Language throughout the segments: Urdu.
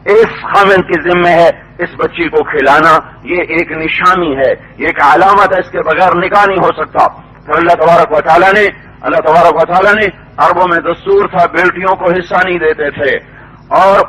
اس خاوند کے ذمہ ہے اس بچی کو کھلانا. یہ ایک نشانی ہے, یہ ایک علامت ہے, اس کے بغیر نکاح نہیں ہو سکتا. پھر اللہ تبارک و تعالیٰ نے عربوں میں دستور تھا, بیٹیوں کو حصہ نہیں دیتے تھے اور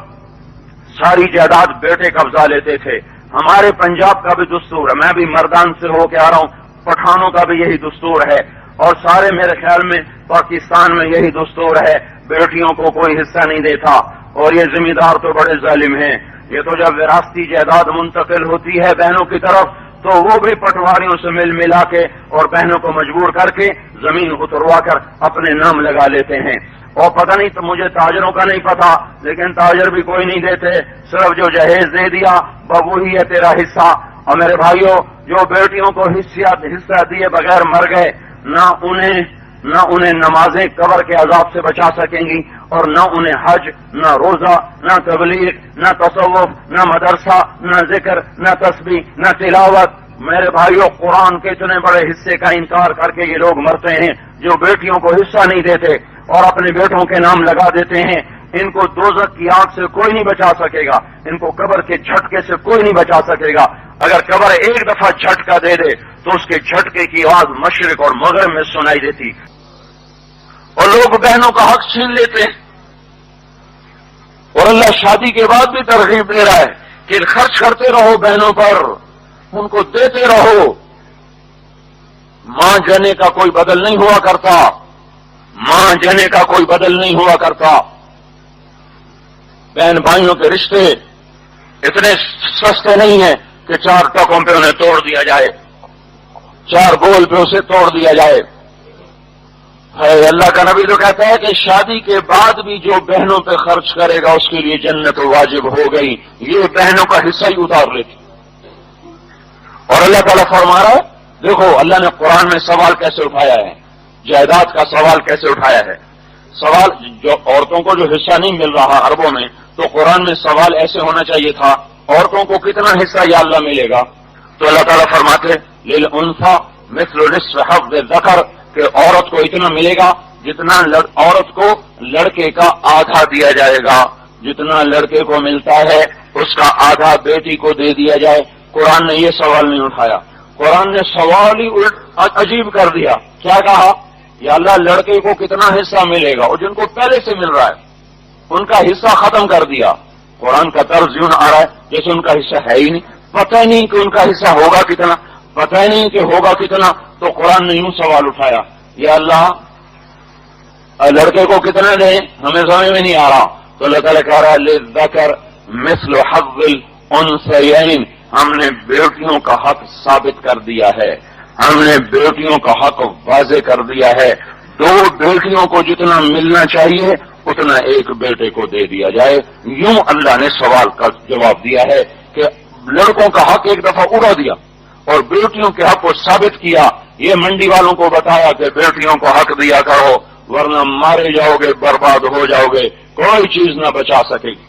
ساری جائیداد بیٹے قبضہ لیتے تھے. ہمارے پنجاب کا بھی دستور ہے, میں بھی مردان سے ہو کے آ رہا ہوں, پٹھانوں کا بھی یہی دستور ہے اور سارے میرے خیال میں پاکستان میں یہی دستور ہے, بیٹیوں کو کوئی حصہ نہیں دیتا. اور یہ ذمہ دار تو بڑے ظالم ہیں. یہ تو جب وراثتی جائیداد منتقل ہوتی ہے بہنوں کی طرف تو وہ بھی پٹواریوں سے مل ملا کے اور بہنوں کو مجبور کر کے زمین اتروا کر اپنے نام لگا لیتے ہیں. اور پتہ نہیں تو مجھے تاجروں کا نہیں پتا, لیکن تاجر بھی کوئی نہیں دیتے, صرف جو جہیز دے دیا وہی ہے تیرا حصہ. اور میرے بھائیوں, جو بیٹیوں کو حصہ دیے بغیر مر گئے, نہ انہیں نمازیں قبر کے عذاب سے بچا سکیں گی, اور نہ انہیں حج, نہ روزہ, نہ تبلیغ, نہ تصوف, نہ مدرسہ, نہ ذکر, نہ تسبیح, نہ تلاوت. میرے بھائیوں, قرآن کے اتنے بڑے حصے کا انکار کر کے یہ لوگ مرتے ہیں جو بیٹیوں کو حصہ نہیں دیتے اور اپنے بیٹوں کے نام لگا دیتے ہیں. ان کو دوزخ کی آگ سے کوئی نہیں بچا سکے گا, ان کو قبر کے جھٹکے سے کوئی نہیں بچا سکے گا. اگر قبر ایک دفعہ جھٹکا دے دے تو اس کے جھٹکے کی آواز مشرق اور مغرب میں سنائی دیتی. اور لوگ بہنوں کا حق چھین لیتے ہیں. اور اللہ شادی کے بعد بھی ترغیب دے رہا ہے کہ خرچ کرتے رہو بہنوں پر, ان کو دیتے رہو. ماں جنے کا کوئی بدل نہیں ہوا کرتا, ماں جنے کا کوئی بدل نہیں ہوا کرتا. بہن بھائیوں کے رشتے اتنے سستے نہیں ہیں کہ 4 ٹکوں پہ انہیں توڑ دیا جائے, 4 بول پہ اسے توڑ دیا جائے. اللہ کا نبی تو کہتا ہے کہ شادی کے بعد بھی جو بہنوں پہ خرچ کرے گا اس کے لیے جنت واجب ہو گئی. یہ بہنوں کا حصہ ہی اتار لیتی. اور اللہ تعالیٰ فرما رہا ہے, دیکھو اللہ نے قرآن میں سوال کیسے اٹھایا ہے, جائیداد کا سوال کیسے اٹھایا ہے. سوال جو عورتوں کو جو حصہ نہیں مل رہا عربوں میں, تو قرآن میں سوال ایسے ہونا چاہیے تھا, عورتوں کو کتنا حصہ یا اللہ ملے گا. تو اللہ تعالیٰ فرماتے للانثى مثل نصف حظ الذکر, کہ عورت کو اتنا ملے گا جتنا عورت کو لڑکے کا آدھا دیا جائے گا. جتنا لڑکے کو ملتا ہے اس کا آدھا بیٹی کو دے دیا جائے. قرآن نے یہ سوال نہیں اٹھایا, قرآن نے سوال ہی عجیب کر دیا. کیا کہا, یا اللہ لڑکے کو کتنا حصہ ملے گا, اور جن کو پہلے سے مل رہا ہے ان کا حصہ ختم کر دیا. قرآن کا طرز یوں آ رہا ہے جیسے ان کا حصہ ہے ہی نہیں, پتہ ہی نہیں کہ ان کا حصہ ہوگا کتنا, پتہ ہی نہیں کہ ہوگا کتنا. تو قرآن نے یوں سوال اٹھایا, یا اللہ لڑکے کو کتنا دیں, ہمیں سمجھ میں نہیں آ رہا. تو اللہ تعالیٰ کہہ رہا ہے للذکر مثل حظ الانثیین, ہم نے بیٹیوں کا حق ثابت کر دیا ہے, ہم نے بیٹیوں کا حق واضح کر دیا ہے. 2 بیٹیوں کو جتنا ملنا چاہیے اتنا ایک بیٹے کو دے دیا جائے. یوں اللہ نے سوال کا جواب دیا ہے کہ لڑکوں کا حق ایک دفعہ اڑا دیا اور بیٹیوں کے حق کو ثابت کیا. یہ منڈی والوں کو بتایا کہ بیٹیوں کو حق دیا کرو ورنہ مارے جاؤ گے, برباد ہو جاؤ گے, کوئی چیز نہ بچا سکے گی.